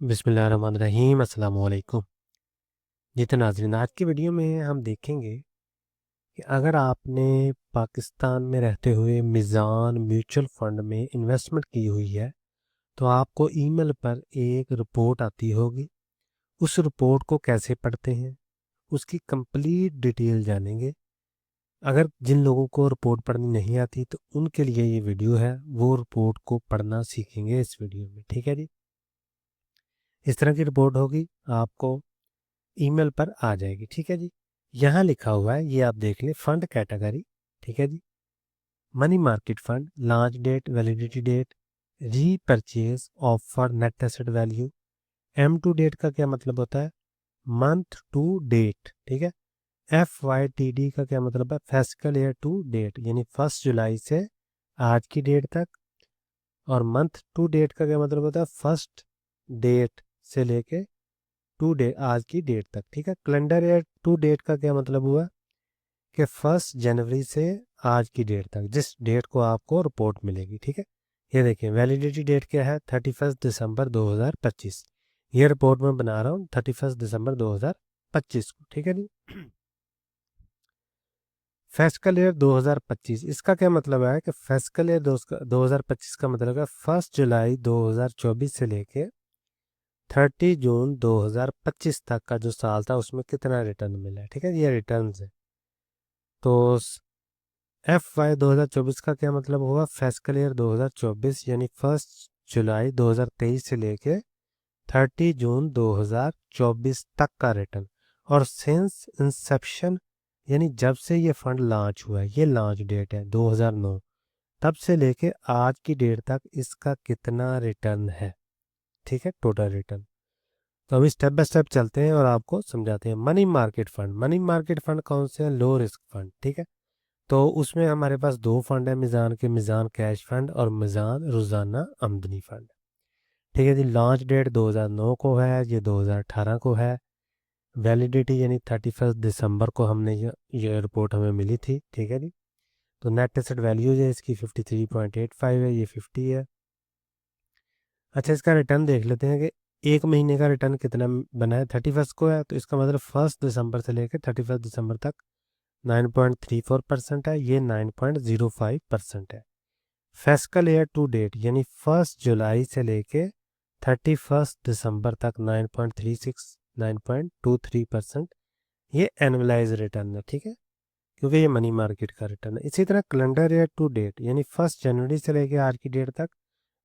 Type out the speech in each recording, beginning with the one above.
बिस्मिल्लाहिर्रहमानिर्रहीम अस्सलाम वालेकुम। जी तो नाज़रीन, आज की वीडियो में हम देखेंगे कि अगर आपने पाकिस्तान में रहते हुए मिज़ान म्यूचुअल फ़ंड में इन्वेस्टमेंट की हुई है तो आपको ईमेल पर एक रिपोर्ट आती होगी। उस रिपोर्ट को कैसे पढ़ते हैं, उसकी कंप्लीट डिटेल जानेंगे। अगर जिन लोगों को रिपोर्ट पढ़नी नहीं आती तो उनके लिए ये वीडियो है, वो रिपोर्ट को पढ़ना सीखेंगे इस वीडियो में। ठीक है जी, इस तरह की रिपोर्ट होगी, आपको ईमेल पर आ जाएगी। ठीक है जी, यहाँ लिखा हुआ है, ये आप देख लें, फंड कैटेगरी। ठीक है जी, money market fund, launch date, validity date, repurchase, offer, net asset value. M to date का क्या मतलब होता है? Month to date. ठीक है, एफ वाई टी डी का क्या मतलब है? फिस्कल ईयर टू डेट, यानी 1 जुलाई से आज की डेट तक। और मंथ टू डेट का क्या मतलब होता है? फर्स्ट डेट से लेके टू डे आज की डेट तक। ठीक है, कैलेंडर ईयर टू डेट का क्या मतलब हुआ कि 1 जनवरी से आज की डेट तक, जिस डेट को आपको रिपोर्ट मिलेगी। ठीक है, ये देखिए वैलिडिटी डेट क्या है? 31 दिसंबर 2025। ये रिपोर्ट मैं बना रहा हूँ 31 दिसंबर 2025 को। ठीक है जी, फिस्कल ईयर 2025, इसका क्या मतलब है कि फिस्कल ईयर 2025 का मतलब है 1 जुलाई 2024 से लेके 30 जून 2025 तक का जो साल था उसमें कितना रिटर्न मिला है। ठीक है, ये रिटर्न है। तो एफ वाई 2024 का क्या मतलब हुआ? फिस्कल ईयर 2024 यानी 1 जुलाई 2023 से लेके 30 जून 2024 तक का रिटर्न। और सिंस इंसेप्शन, यानी जब से ये फंड लॉन्च हुआ है, ये लॉन्च डेट है 2009, तब से लेके आज की डेट तक इसका कितना रिटर्न है। ठीक है, टोटल रिटर्न। तो अभी स्टेप बाय स्टेप चलते हैं और आपको समझाते हैं। Money market fund, money market fund कौन से हैं? Low risk fund. ठीक है, तो उसमें हमारे पास दो फंड है मिज़ान के, मिज़ान कैश फंड और मिज़ान रोज़ाना आमदनी फंड। ठीक है जी, लॉन्च डेट 2009 को है, ये 2018 को है। वैलिडिटी यानी 31 दिसंबर को हमने ये रिपोर्ट हमें मिली थी। ठीक है जी, तो नेट एसेट वैल्यू है इसकी 53.85 है, ये 50 है। अच्छा, इसका रिटर्न देख लेते हैं कि एक महीने का रिटर्न कितना बना है। 31 को है तो इसका मतलब 1 दिसंबर से लेकर 31 दिसंबर तक 9.34% है, ये 9.05% है। फिस्कल ईयर टू डेट यानी 1 जुलाई से लेके 31 दिसंबर तक 9.36 9.23%, ये एनुअलाइज रिटर्न है। ठीक है, क्योंकि ये मनी मार्केट का रिटर्न है। इसी तरह कैलेंडर ईयर टू डेट यानी 1 जनवरी से लेके आज की डेट तक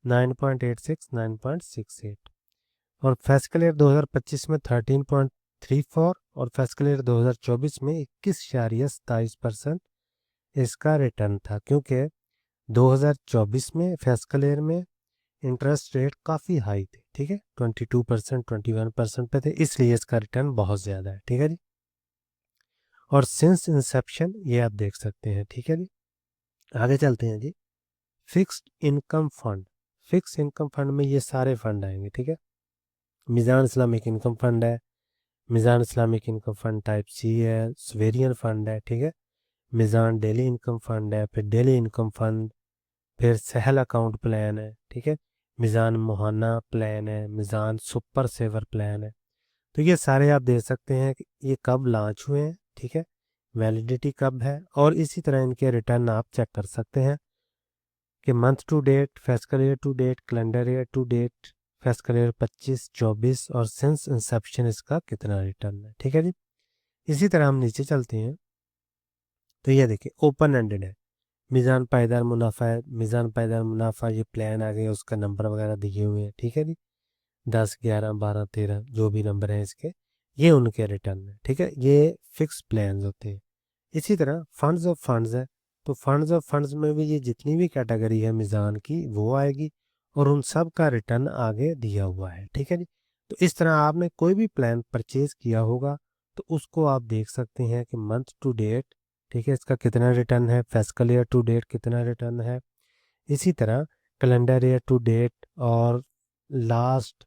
9.86 9.68। और फिस्कल ईयर 2025 में 13.34 और फिस्कल ईयर 2024 में 21.27% इसका रिटर्न था। क्योंकि 2024 में फिस्कल ईयर में इंटरेस्ट रेट काफ़ी हाई थे। ठीक है, 22% 21% पे थे, इसलिए इसका रिटर्न बहुत ज़्यादा है। ठीक है जी, और सिंस इंसेप्शन ये आप देख सकते हैं। ठीक है जी, आगे चलते हैं जी। Fixed income fund, fix income fund में ये सारे फंड आएंगे। ठीक है, मिज़ान इस्लामिक इनकम फंड है, Meezan Islamic income fund type C है, सवेरियन फंड है। ठीक है, मिज़ान डेली इनकम फंड है, फिर डेली इनकम फंड, फिर सहल अकाउंट प्लान है। ठीक है, मिज़ान मुहाना प्लान है, मिज़ान सुपर सेवर प्लान है। तो ये सारे आप देख सकते हैं कि ये कब लॉन्च हुए हैं। ठीक है, वैलिडिटी कब है, और इसी तरह इनके रिटर्न आप चेक कर सकते हैं कि month to date, fiscal year to date, calendar year to date, fiscal year 25-24 और सिंस इंसेप्शन इसका कितना रिटर्न है। ठीक है जी, इसी तरह हम नीचे चलते हैं तो ये देखिए ओपन एंडेड है। मिज़ान पायदार मुनाफा है, मिज़ान पायदार मुनाफा ये प्लान आ गया, उसका नंबर वगैरह दिए हुए हैं। ठीक है जी, 10 11 12 13 जो भी नंबर हैं इसके, ये उनके रिटर्न है। ठीक है, ये फिक्स प्लान होते हैं। इसी तरह फंड्स ऑफ फंड्स है, तो फंड्स ऑफ फंड्स में भी ये जितनी भी कैटेगरी है मिज़ान की वो आएगी, और उन सब का रिटर्न आगे दिया हुआ है। ठीक है जी, तो इस तरह आपने कोई भी प्लान परचेज किया होगा तो उसको आप देख सकते हैं कि मंथ टू डेट, ठीक है, इसका कितना रिटर्न है, फिस्कल ईयर टू डेट कितना रिटर्न है, इसी तरह कैलेंडर ईयर टू डेट, और लास्ट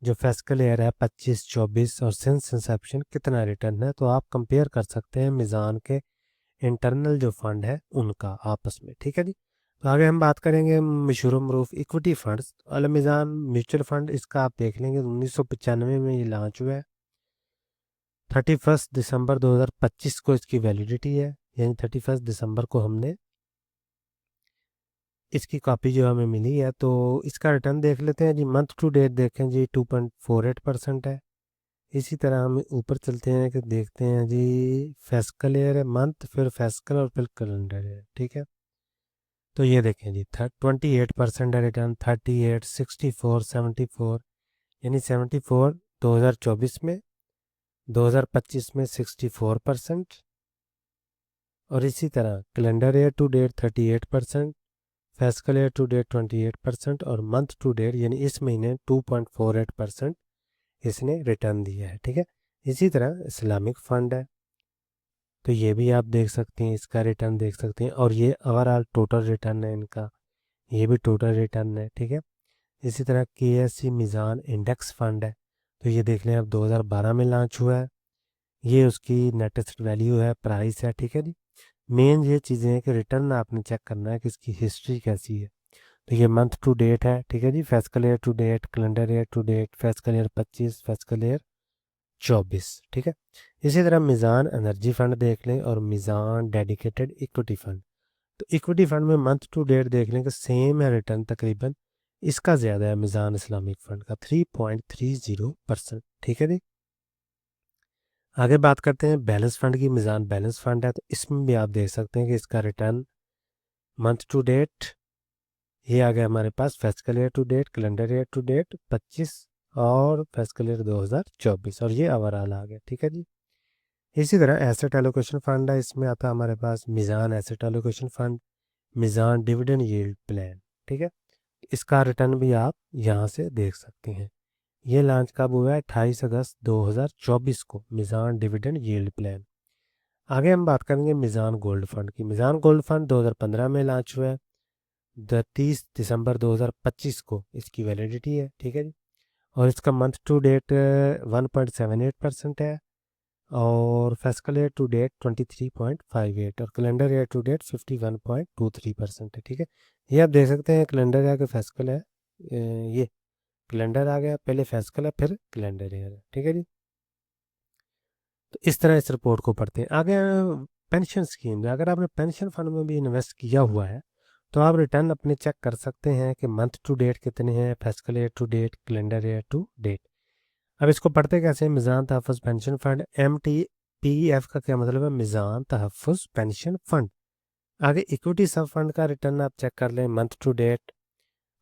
जो फिस्कल ईयर है 25-24 और सिंस इंसेप्शन कितना रिटर्न है। तो आप कंपेयर कर सकते हैं मिज़ान के इंटरनल जो फंड है उनका आपस में। ठीक है जी, तो आगे हम बात करेंगे मशहूर मरूफ इक्विटी फंड्स। अल मिज़ान म्यूचुअल फंड, इसका आप देख लेंगे 1995 में ये लॉन्च हुआ है। 31 दिसंबर 2025 को इसकी वैलिडिटी है, यानी 31 दिसंबर को हमने इसकी कॉपी जो हमें मिली है। तो इसका रिटर्न देख लेते हैं जी। मंथ टू डेट देखें जी 2.48% है। इसी तरह हम ऊपर चलते हैं कि देखते हैं जी फेस्कल ईयर है, मंथ, फिर फेस्कल और फिर कैलेंडर है, ठीक है। तो ये देखें जी 28% है रिटर्न, 38, 64, 74, यानी 74 2024 में, 2025 में 64%। और इसी तरह calendar year to date 38%, fiscal year to date 28% और मंथ टू डेट यानी इस महीने 2.48% इसने रिटर्न दिया है, ठीक है। इसी तरह इस्लामिक फ़ंड है, तो ये भी आप देख सकते हैं, इसका रिटर्न देख सकते हैं। और ये ओवरऑल टोटल रिटर्न है इनका, ये भी टोटल रिटर्न है, ठीक है। इसी तरह KSE मीज़ान इंडेक्स फ़ंड है, तो ये देख लें अब 2012 में लॉन्च हुआ है। ये उसकी नेट एसेट वैल्यू है, प्राइस है, ठीक है जी। मेन ये चीज़ें हैं कि रिटर्न आपने चेक करना है कि इसकी हिस्ट्री कैसी है। तो ये मंथ टू डेट है, ठीक है जी। Fiscal year to date, calendar year to date, fiscal year 25, fiscal year 24, ठीक है। इसी तरह मीज़ान एनर्जी फ़ंड देख लें और मीज़ान डेडिकेटेड इक्विटी फ़ंड। तो इक्विटी फ़ंड में मंथ टू डेट देख लें कि सेम है रिटर्न तकरीबन, इसका ज़्यादा है मीज़ान इस्लामिक फ़ंड का 3.30%, ठीक है जी। आगे बात करते हैं बैलेंस फ़ंड की। मीज़ान बैलेंस फ़ंड है, तो इसमें भी आप देख सकते हैं कि इसका रिटर्न मंथ टू डेट ये आ गया हमारे पास, fiscal year to date, calendar year to date 25 और फेस्कल ईयर 2024, और ये ओवरऑल आ गया, ठीक है जी। इसी तरह एसेट एलोकेशन फ़ंड है, इसमें आता है हमारे पास Meezan asset allocation fund, Meezan dividend yield plan, ठीक है। इसका रिटर्न भी आप यहाँ से देख सकते हैं। ये लॉन्च कब हुआ है? 28 अगस्त 2024 को, मीज़ान डिविडेंड यील्ड प्लान। आगे हम बात करेंगे मीज़ान गोल्ड फंड की। मीज़ान गोल्ड फंड 2015 में लॉन्च हुआ है, 30 दिसंबर 2025 को इसकी वैलिडिटी है, ठीक है जी। और इसका मंथ टू डेट 1.78% है, और फेस्कल ईयर टू डेट 23.58 और कैलेंडर ईयर टू डेट 51.23% है, ठीक है। ये आप देख सकते हैं कैलेंडर ईयर का फेस्कल है, ये कैलेंडर आ गया, पहले फेस्कल है फिर कैलेंडर ईयर है, ठीक है जी। तो इस तरह इस रिपोर्ट को पढ़ते हैं। आगे पेंशन स्कीम, अगर आपने पेंशन फंड में भी इन्वेस्ट किया हुआ है तो आप रिटर्न अपने चेक कर सकते हैं कि मंथ टू डेट कितने हैं, fiscal year to date, calendar year to date. अब इसको पढ़ते कैसे? Meezan Tahaffuz pension fund, MTPF का क्या मतलब है? Meezan Tahaffuz pension fund. आगे इक्विटी सब फंड का रिटर्न आप चेक कर लें, मंथ टू डेट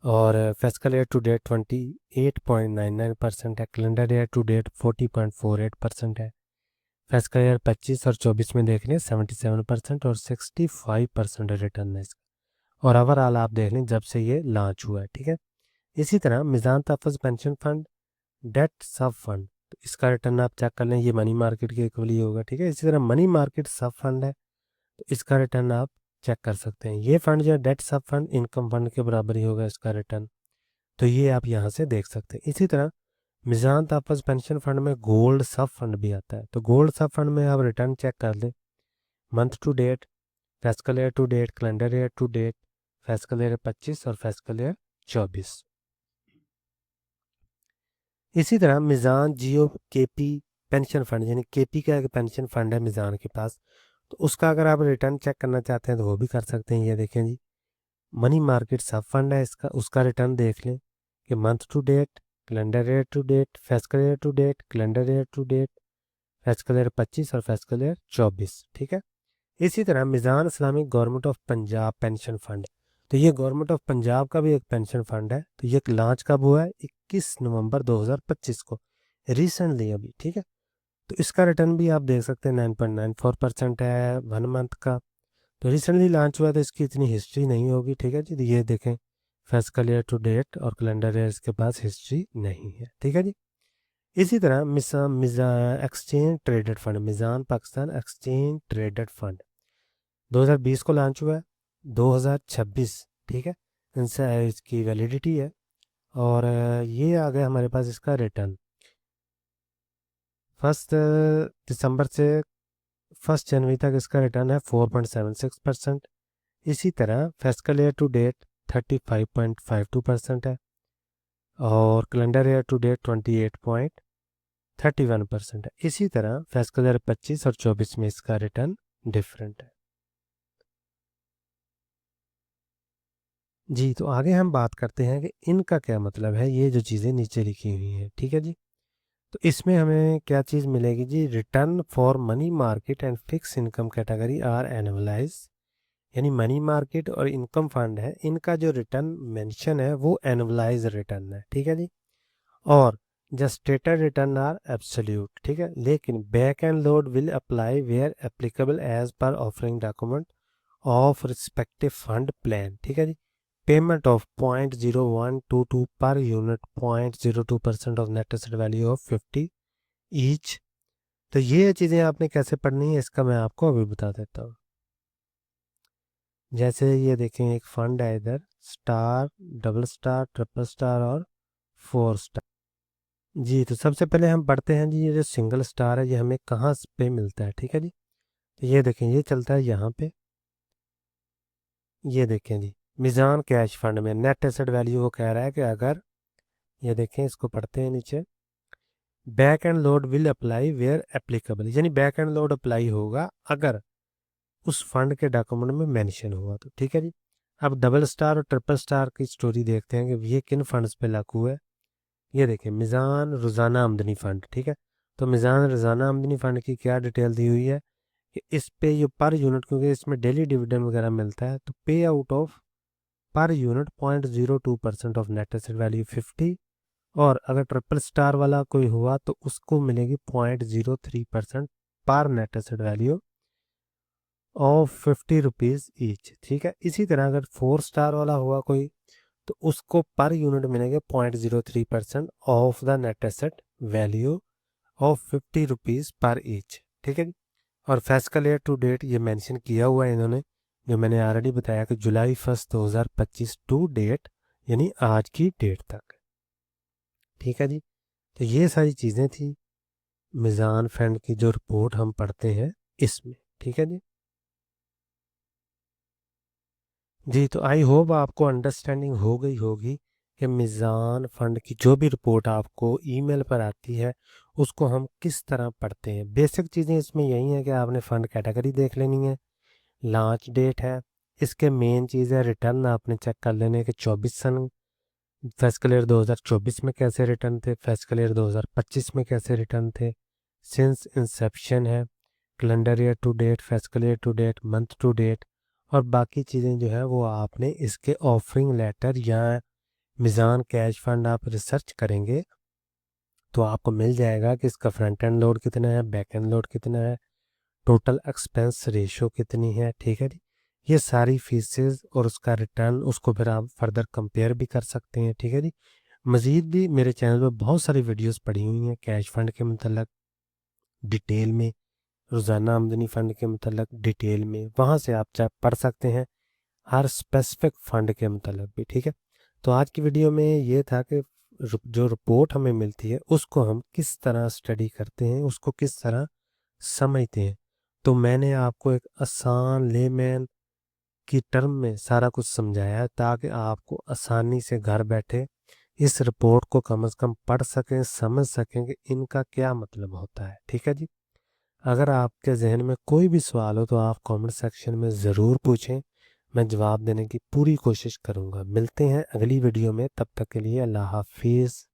और फेस्कल ईयर टू डेट 28.99% है, कैलेंडर ईयर टू डेट 40.48% है, फेस्कल ईयर 25 और 24 में देख लें 77% और 65% रिटर्न है इसका। और ओवरऑल आप देख लें जब से ये लॉन्च हुआ है, ठीक है। इसी तरह Meezan Tahaffuz pension fund date सब फंड, तो इसका रिटर्न आप चेक कर लें, ये मनी मार्केट के इक्वली होगा, ठीक है। इसी तरह मनी मार्केट सब फंड है, तो इसका रिटर्न आप चेक कर सकते हैं। ये फंड जो है डेट सब फंड इनकम फंड के बराबर ही होगा इसका रिटर्न, तो ये आप यहाँ से देख सकते हैं। इसी तरह मिज़ान तहफ़्फ़ुज़ पेंशन फंड में गोल्ड सब फंड भी आता है, तो गोल्ड सब फंड में आप रिटर्न चेक कर लें, month to date, fiscal year to date, calendar year to date, fiscal year 25 और फेस्कल ईयर 24। इसी तरह मिज़ान जियो KP पेंशन फंड, यानी KP का एक पेंशन फंड है मिज़ान के पास, तो उसका अगर आप रिटर्न चेक करना चाहते हैं तो वो भी कर सकते हैं। ये देखें जी, मनी मार्केट सब फंड है इसका, उसका रिटर्न देख लें कि month to date, calendar year to date, fiscal year to date, calendar year to date, fiscal year 25 और फेस्कल ईयर 24, ठीक है। इसी तरह Meezan Islamic government of Punjab pension fund, तो ये गवर्नमेंट ऑफ पंजाब का भी एक पेंशन फंड है, तो ये लॉन्च कब हुआ है? 21 नवंबर 2025 को, रिसेंटली अभी, ठीक है। तो इसका रिटर्न भी आप देख सकते हैं 9.94% है 1 मंथ का, तो रिसेंटली लॉन्च हुआ, तो इसकी इतनी हिस्ट्री नहीं होगी, ठीक है जी। तो ये देखें फेस्कल ईयर टू डेट और कैलेंडर ईयर के पास हिस्ट्री नहीं है, ठीक है जी। इसी तरह Meezan exchange traded fund, Meezan Pakistan exchange traded fund 2020 को लॉन्च हुआ है, 2026, ठीक है, इनसे इसकी वैलिडिटी है। और ये आ गया हमारे पास इसका रिटर्न 1 दिसंबर से 1 जनवरी तक इसका रिटर्न है 4.76%। इसी तरह फिस्कल ईयर टू डेट 35.52% है और कैलेंडर ईयर टू डेट 28.31% है। इसी तरह फिस्कल ईयर 25 और 24 में इसका रिटर्न डिफरेंट है। जी, तो आगे हम बात करते हैं कि इनका क्या मतलब है, ये जो चीज़ें नीचे लिखी हुई हैं, ठीक है जी। तो इसमें हमें क्या चीज़ मिलेगी जी, return for money market and fix income category are annualize, यानी मनी मार्केट और इनकम फंड है, इनका जो रिटर्न मेंशन है वो एनुअलाइज रिटर्न है, ठीक है जी। और the stated return are absolute, ठीक है, लेकिन back end load will apply where applicable as per offering document of respective fund plan, ठीक है जी। Payment of 0.0122 per unit, 0.02% of net asset value of 50 each. तो ये चीज़ें आपने कैसे पढ़नी है इसका मैं आपको अभी बता देता हूँ। जैसे ये देखें, एक फंड है इधर, star, double star, triple star और 4 स्टार। जी, तो सबसे पहले हम पढ़ते हैं जी, ये जो सिंगल स्टार है ये हमें कहाँ पे मिलता है, ठीक है जी। तो ये देखें, ये चलता है यहाँ पे, ये देखें जी, मिज़ान कैश फंड में नेट एसेट वैल्यू वो कह रहा है कि अगर, ये देखें, इसको पढ़ते हैं नीचे, back end load will apply where applicable, यानी बैक एंड लोड अप्लाई होगा अगर उस फंड के डॉक्यूमेंट में मेंशन हुआ तो, ठीक है जी। अब डबल स्टार और ट्रिपल स्टार की स्टोरी देखते हैं कि ये किन फंड्स पे लागू है। ये देखिए, मिज़ान रोज़ाना आमदनी फ़ंड, ठीक है। तो मिज़ान रोज़ाना आमदनी फ़ंड की क्या डिटेल दी हुई है कि इस पे ये पर यूनिट, क्योंकि इसमें डेली डिविडेंड वगैरह मिलता है, तो पे आउट ऑफ पर unit 0.02% of net asset value 50, और अगर ट्रिपल स्टार वाला कोई हुआ तो उसको मिलेगी 0.03% पर net asset value of 50 rupees each, ठीक है। इसी तरह अगर 4 स्टार वाला हुआ कोई तो उसको पर यूनिट मिलेंगे 0.03% of the net asset value of 50 rupees पर ईच, ठीक है जी। और फिस्कल ईयर टू डेट ये मेंशन किया हुआ है इन्होंने, जो मैंने ऑलरेडी बताया कि जुलाई 1 2025 टू डेट, यानी आज की डेट तक, ठीक है जी। तो ये सारी चीज़ें थी मिज़ान फंड की जो रिपोर्ट हम पढ़ते हैं इसमें, ठीक है जी। जी, तो आई होप आपको अंडरस्टैंडिंग हो गई होगी कि मिज़ान फ़ंड की जो भी रिपोर्ट आपको ईमेल पर आती है उसको हम किस तरह पढ़ते हैं। बेसिक चीज़ें इसमें यही हैं कि आपने फ़ंड कैटेगरी देख लेनी है, लॉन्च डेट है, इसके मेन चीज़ है रिटर्न आपने चेक कर लेने के 24 सन फिस्कल ईयर 2024 में कैसे रिटर्न थे, फिस्कल ईयर 2025 में कैसे रिटर्न थे, सिंस इंसेप्शन है, calendar year to date, fiscal year to date, month to date, और बाकी चीज़ें जो है वो आपने इसके ऑफरिंग लेटर या मिज़ान कैश फंड आप रिसर्च करेंगे तो आपको मिल जाएगा कि इसका फ्रंट एंड लोड कितना है, बैक एंड लोड कितना है, टोटल एक्सपेंस रेशो कितनी है, ठीक है जी। ये सारी फीसेस और उसका रिटर्न, उसको फिर आप फर्दर कंपेयर भी कर सकते हैं, ठीक है जी। मज़ीद भी मेरे चैनल पर बहुत सारी वीडियोस पड़ी हुई हैं कैश फंड के मतलब डिटेल में, रोज़ाना आमदनी फ़ंड के मतलब डिटेल में, वहाँ से आप चाहे पढ़ सकते हैं हर स्पेसिफिक फ़ंड के मतलब भी, ठीक है। तो आज की वीडियो में ये था कि जो रिपोर्ट हमें मिलती है उसको हम किस तरह स्टडी करते हैं, उसको किस तरह समझते हैं। तो मैंने आपको एक आसान लेमैन की टर्म में सारा कुछ समझाया है ताकि आपको आसानी से घर बैठे इस रिपोर्ट को कम से कम पढ़ सकें, समझ सकें कि इनका क्या मतलब होता है, ठीक है जी। अगर आपके जहन में कोई भी सवाल हो तो आप कमेंट सेक्शन में ज़रूर पूछें, मैं जवाब देने की पूरी कोशिश करूँगा। मिलते हैं अगली वीडियो में, तब तक के लिए अल्लाह हाफिज़।